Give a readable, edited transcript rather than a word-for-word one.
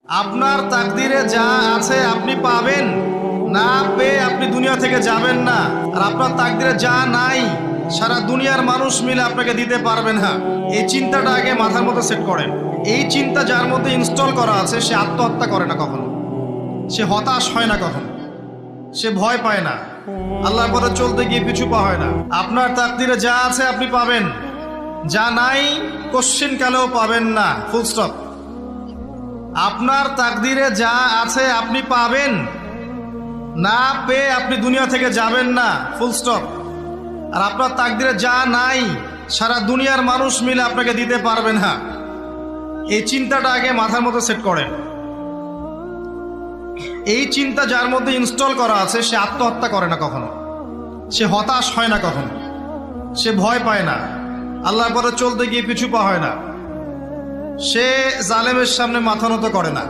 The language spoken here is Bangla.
আপনার তাকদিরে যা আছে আপনি পাবেন, না পেয়ে আপনি দুনিয়া থেকে যাবেন না। আর আপনার তাকদিরে যা নাই সারা দুনিয়ার মানুষ মিলে আপনাকে দিতে পারবে না। এই চিন্তাটা আগে মাথার মধ্যে সেট করেন। এই চিন্তা যার মধ্যে ইনস্টল করা আছে সে আত্মহত্যা করে না কখনো, সে হতাশ হয় না কখনো, সে ভয় পায় না, আল্লাহর পথে চলতে গিয়ে পিছু পা হয় না। আপনার তাকদিরে যা আছে আপনি পাবেন, যা নাই কোশ্চিন কালেও পাবেন না, ফুল স্টপ। আপনার তাকদিরে যা আছে আপনি পাবেন, না পেয়ে আপনি দুনিয়া থেকে যাবেন না, ফুল স্টপ। আর আপনার তাকদিরে যা নাই সারা দুনিয়ার মানুষ মিলে আপনাকে দিতে পারবে না। এই চিন্তাটা আগে মাথার মধ্যে সেট করেন। এই চিন্তা যার মধ্যে ইনস্টল করা আছে সে আত্মহত্যা করে না কখনো, সে হতাশ হয় না কখনো, সে ভয় পায় না, আল্লাহর পথে চলতে গিয়ে পিছু পা হয় না, সে জালেমের সামনে মাথা নত করে না।